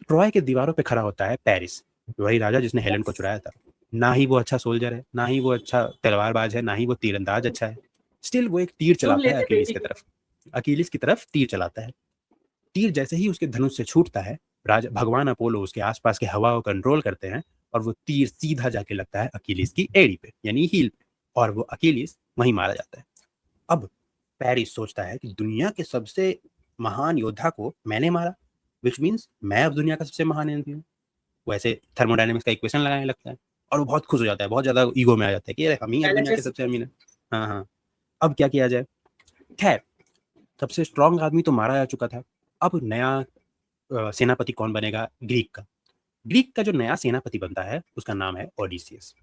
ट्रॉय के दीवारों पे खड़ा होता है पेरिस, वही राजा जिसने हेलेन को चुराया था। ना ही वो अच्छा सोल्जर है, ना ही वो अच्छा तलवारबाज है, ना ही वो तीरंदाज अच्छा है। स्टिल वो एक तीर चुन चलाता है लेते अकीलीस बेटी की को। तरफ, अकीलीस की तरफ तीर चलाता है। तीर जैसे ही उसके धनुष से छूटता है, राजा भगवान अपोलो उसके आसपास के हवा को कंट्रोल करते हैं और वो तीर सीधा जाके लगता है अकीलीस की एड़ी पे, यानी हील पे, और वो अकीलीस वहीं मारा जाता है। अब पेरिस सोचता है कि दुनिया के सबसे महान योद्धा को मैंने मारा, विच मीन्स मैं अब दुनिया का सबसे महान एनिमी हूँ। वैसे थर्मोडायनेमिक्स का इक्वेशन लगाने लगता है और वो बहुत खुश हो जाता है, बहुत ज्यादा ईगो में आ जाता है कि हम ही अब पहले दुनिया के जैसे। सबसे अमीर हैं। हाँ हाँ। अब क्या किया जाए? खैर, सबसे स्ट्रांग आदमी तो मारा जा चुका था। अब नया सेनापति कौन बनेगा? ग्रीक का जो नया सेनापति बनता है उसका नाम है ओडिसियस।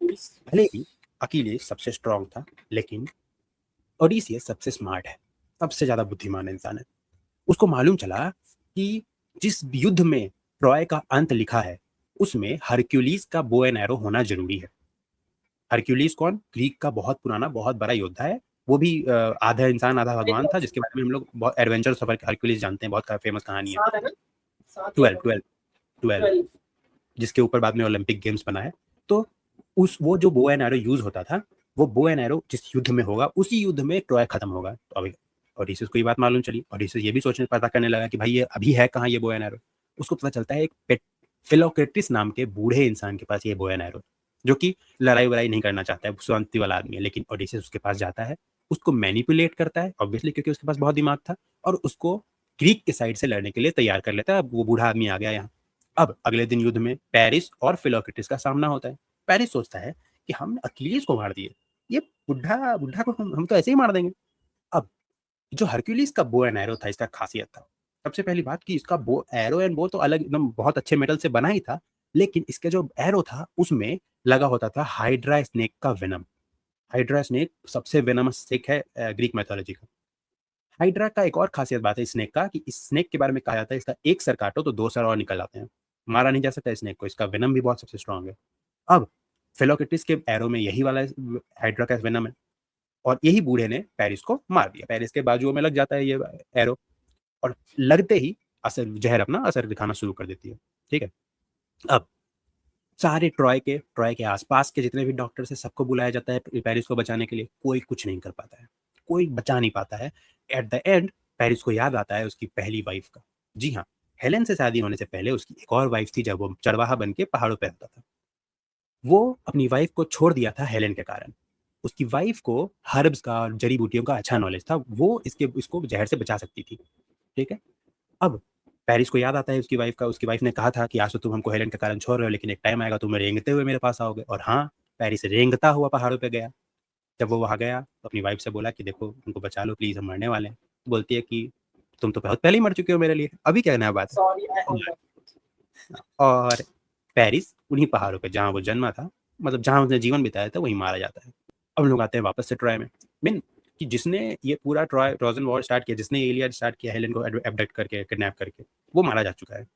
भले ही अकीलेस सबसे स्ट्रांग था, लेकिन ओडिसियस सबसे स्मार्ट है, सबसे ज्यादा बुद्धिमान इंसान है। उसको मालूम चला कि जिस युद्ध में ट्रॉय का अंत लिखा है उसमें हरक्यूलिस का बो एंड एरो होना जरूरी है। हरक्यूलिस कौन? ग्रीक का बहुत पुराना बहुत बड़ा योद्धा है। वो भी आधा इंसान आधा भगवान था, जिसके बारे में हम लोग बहुत एडवेंचर सफर हरक्यूलिस जानते हैं, बहुत फेमस कहानी है। सात है ना? सात या 12 नौ? 12 12 12। जिसके ऊपर बाद में ओलंपिक गेम्स बना है। तो उस वो जो बो एंड एरो यूज होता था, वो बो एंड एरो जिस युद्ध में होगा उसी युद्ध में ट्रॉय खत्म होगा। तो अभी ओडिसियस को ये बात मालूम चली, ओडिसियस ये भी सोचने पता करने लगा कि भाई ये अभी है कहाँ ये बो एंड एरो। उसको पता चलता है एक फिलोक्रेटिस नाम के बूढ़े इंसान के पास ये बो एंड एरो, जो कि लड़ाई वड़ाई नहीं करना चाहता है, शांति वाला आदमी है। लेकिन ओडिसियस उसके पास जाता है, उसको मैनिपुलेट करता है ऑब्वियसली, क्योंकि उसके पास बहुत दिमाग था, और उसको ग्रीक के साइड से लड़ने के लिए तैयार कर लेता है। अब वो बूढ़ा आदमी आ गया यहाँ। अब अगले दिन युद्ध में पेरिस और फिलोक्रेटिस का सामना होता है। पेरिस सोचता है कि हमने अकीलीस को मार दिए, ये बुढ़ा बुढ़ा को हम तो ऐसे ही मार देंगे। अब जो हरक्यूलिस का बो एंड एरो था, इसका खासियत था सबसे पहली बात कि इसका बो एरो एंड बो तो अलग एकदम बहुत अच्छे मेटल से बना ही था, लेकिन इसका जो एरो था उसमें लगा होता था हाइड्रा स्नेक का वेनम। हाइड्रा स्नेक सबसे वेनमस स्नेक है ग्रीक मैथोलॉजी का। हाइड्रा का एक और खासियत बात है स्नेक का कि इस स्नेक के बारे में कहा जाता है इसका एक सर काटो तो दो सर और निकल आते हैं, मारा नहीं जा सकता स्नेक को, इसका वेनम भी बहुत सबसे स्ट्रांग है। अब फिलोक्रेटिस के एरो में यही वाला हाइड्रा का वेनम है, और यही बूढ़े ने पेरिस को मार दिया। पेरिस के बाजुओं में लग जाता है ये एरो, और लगते ही असर जहर अपना असर दिखाना शुरू कर देती है, ठीक है। अब सारे ट्रॉय के आसपास के जितने भी डॉक्टर्स हैं सबको बुलाया जाता है पेरिस को बचाने के लिए, कोई कुछ नहीं कर पाता है, कोई बचा नहीं पाता है। एट द एंड पेरिस को याद आता है उसकी पहली वाइफ का। जी हाँ, हेलेन से शादी होने से पहले उसकी एक और वाइफ थी जब वो चरवाहा बन के पहाड़ों पे रहता था। वो अपनी वाइफ को छोड़ दिया था हेलेन के कारण। उसकी वाइफ को हर्ब्स का और जड़ी बूटियों का अच्छा नॉलेज था, वो इसको जहर से बचा सकती थी। ठीक है, अब पेरिस को याद आता है उसकी वाइफ का। उसकी वाइफ ने कहा था कि आज तो तुम हमको हेलेन के कारण छोड़ रहे हो, लेकिन एक टाइम आएगा तुम रेंगते हुए मेरे पास आओगे। और हाँ, पेरिस रेंगता हुआ पहाड़ों पे गया। जब वो वहाँ गया तो अपनी वाइफ से बोला कि देखो उनको बचा लो प्लीज, हम मरने वाले हैं। बोलती है कि तुम तो बहुत पहले ही मर चुके हो मेरे लिए, अभी क्या नया बात है। Sorry I hung up. और पेरिस उन्हीं पहाड़ों पे जहाँ वो जन्मा था, मतलब जहाँ उसने जीवन बिताया था, वहीं मारा जाता है। अब लोग आते हैं वापस से ट्रॉय में। मीन कि जिसने ये पूरा ट्रोजन वॉर स्टार्ट किया, जिसने इलियड स्टार्ट किया हेलेन को एब्डक्ट करके, किडनैप करके, वो मारा जा चुका है।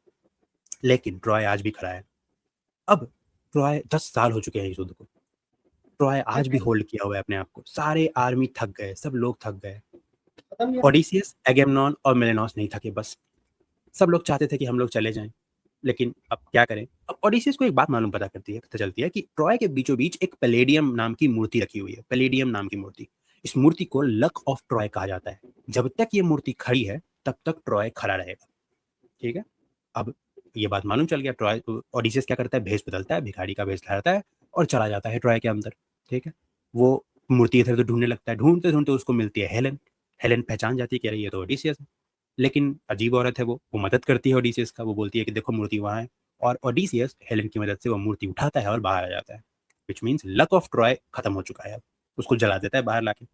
लेकिन ट्रॉय आज भी खड़ा है। अब ट्रॉय 10 साल हो चुके हैं इस युद्ध को। ट्रॉय आज भी होल्ड किया हुआ है अपने आप को। सारे आर्मी थक गए, सब लोग थक गए। खत्म नहीं ओडिसियस, एगेमनॉन और मेलेनॉस नहीं थके। बस सब लोग चाहते थे कि हम लोग चले जाएं, लेकिन अब क्या करें। अब ओडिसियस को एक बात मालूम पता चलती है कि ट्रॉय के बीचों बीच एक पैलेडियम नाम की मूर्ति रखी हुई है। पैलेडियम नाम की मूर्ति, इस मूर्ति को लक ऑफ ट्रॉय कहा जाता है। जब तक ये मूर्ति खड़ी है तब तक ट्रॉय खड़ा रहेगा। ठीक है, अब ये बात मालूम चल गया। ट्रॉय ओडिसियस क्या करता है, भेष बदलता है, भिखारी का भेष धारता है और चला जाता है ट्रॉय के अंदर। ठीक है, वो मूर्ति इधर उधर ढूंढने लगता है। ढूंढते ढूंढते उसको मिलती है हेलेन। हेलेन पहचान जाती है कि अरे ये तो ओडिसियस है। लेकिन अजीब औरत है वो मदद करती है ओडिसियस का। वो बोलती है कि देखो मूर्ति वहाँ है, और ओडिसियस हेलेन की मदद से वो मूर्ति उठाता है और बाहर आ जाता है। Which means luck of Troy खत्म हो चुका है। अब उसको जला देता है बाहर लाके।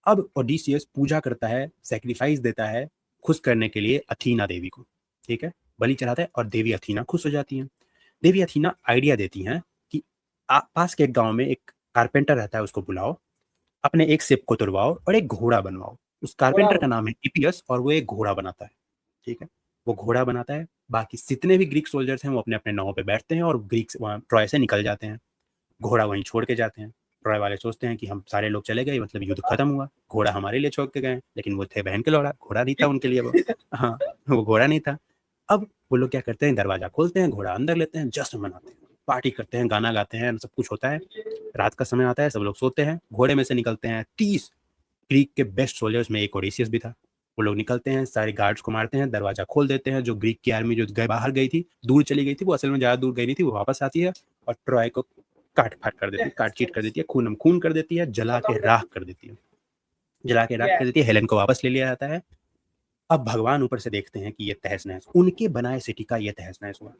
अब ओडिसियस पूजा करता है, सेक्रीफाइस देता है खुश करने के लिए अथीना देवी को। ठीक है, बलि चढ़ाता है और देवी अथीना खुश हो जाती हैं। देवी अथीना आइडिया देती हैं कि पास के एक गांव में एक कारपेंटर रहता है, उसको बुलाओ, अपने एक शिप को तुड़वाओ और एक घोड़ा बनवाओ। उस कारपेंटर का नाम है इपियस और वो एक घोड़ा बनाता है। ठीक है, वो घोड़ा बनाता है। बाकी जितने भी ग्रीक सोल्जर्स हैं वो अपने अपने नावों पे बैठते हैं और ग्रीक्स वहाँ ट्रॉय से निकल जाते हैं। घोड़ा वहीं छोड़ के जाते हैं। ट्रॉय वाले सोचते हैं कि हम सारे लोग चले गए, मतलब युद्ध खत्म हुआ, घोड़ा हमारे लिए छोड़ के गए। लेकिन वो थे बहन के लौड़ा, घोड़ा नहीं था उनके लिए वो। हाँ, वो घोड़ा नहीं था। अब वो लोग क्या करते हैं, दरवाजा खोलते हैं, घोड़ा अंदर लेते हैं, जश्न मनाते हैं, पार्टी करते हैं, गाना गाते हैं, सब कुछ होता है। रात का समय आता है, सब लोग सोते हैं। घोड़े में से निकलते हैं 30 ग्रीक के बेस्ट सोल्जर्स में एक ओडिसियस भी था। वो लोग निकलते हैं, सारे गार्ड्स को मारते हैं, दरवाजा खोल देते हैं। जो ग्रीक की आर्मी जो बाहर गई थी, दूर चली गई थी, वो असल में ज़्यादा दूर गई नहीं थी, वो वापस आती है और ट्रॉय को काट फाट कर देती है, काट चीट कर देती है, खून खून कर देती है, जला के राख कर देती है, जला के राख कर देती है। हेलेन को वापस ले लिया जाता है। अब भगवान ऊपर से देखते हैं कि ये तहस नहस, उनके बनाए सिटी का ये तहस नहस हुआ।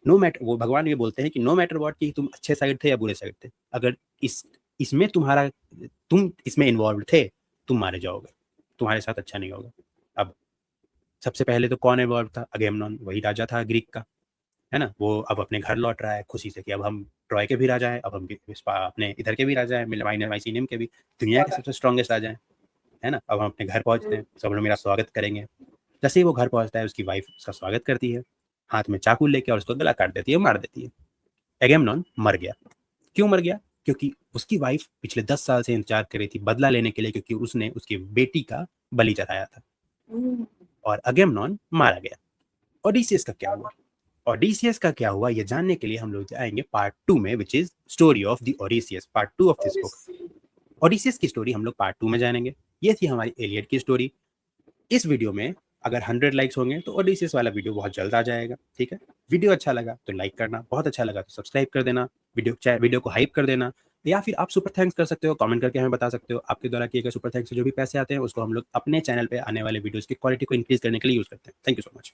नो मैटर, वो भगवान ये बोलते हैं कि नो मैटर व्हाट, कि तुम अच्छे साइड थे या बुरे साइड थे, अगर इसमें तुम इसमें इन्वॉल्व थे, तुम मारे जाओगे, तुम्हारे साथ अच्छा नहीं होगा। अब सबसे पहले तो कौन इन्वॉल्व था, अगेमनॉन, वही राजा था ग्रीक का, है ना। वो अब अपने घर लौट रहा है खुशी से कि अब हम ट्रॉय के भी राजा हैं, अब हम अपने इधर के भी राजा हैं, माइसीनियम के भी, दुनिया के सबसे स्ट्रॉन्गेस्ट राजा हैं, है ना। अब हम अपने घर पहुंचते हैं, सब लोग मेरा स्वागत करेंगे। जैसे ही वो घर पहुंचता है, उसकी वाइफ उसका स्वागत करती है, हाथ में चाकू लेके, और उसको गला काट देती है, मार देती है। एगेमनॉन मर गया। क्यों मर गया? क्योंकि उसकी वाइफ पिछले 10 साल से इंतजार कर रही थी बदला लेने के लिए, क्योंकि उसने उसकी बेटी का बलि चढ़ाया था, और अगेमनॉन मारा गया। ओडिसियस का क्या हुआ? ओडिसियस का क्या हुआ ये जानने के लिए हम लोग जाएंगे पार्ट 2 में, which is story of the Odysseus, part 2 of this book. Odysseus की स्टोरी हम लोग पार्ट 2 में जानेंगे। ये थी हमारी एलियड की स्टोरी। इस वीडियो में अगर 100 लाइक्स होंगे तो ओडिसियस वाला वीडियो बहुत जल्द आ जाएगा। ठीक है, वीडियो अच्छा लगा तो लाइक करना, बहुत अच्छा लगा तो सब्सक्राइब कर देना, वीडियो को हाइप कर देना, या फिर आप सुपर थैंक्स कर सकते हो, कमेंट करके हमें बता सकते हो। आपके द्वारा किए गए सुपर थैंक्स से जो भी पैसे आते हैं उसको हम लोग अपने चैनल पे आने वाले वीडियोस की क्वालिटी को इंक्रीज करने के लिए यूज करते हैं। Thank you so much.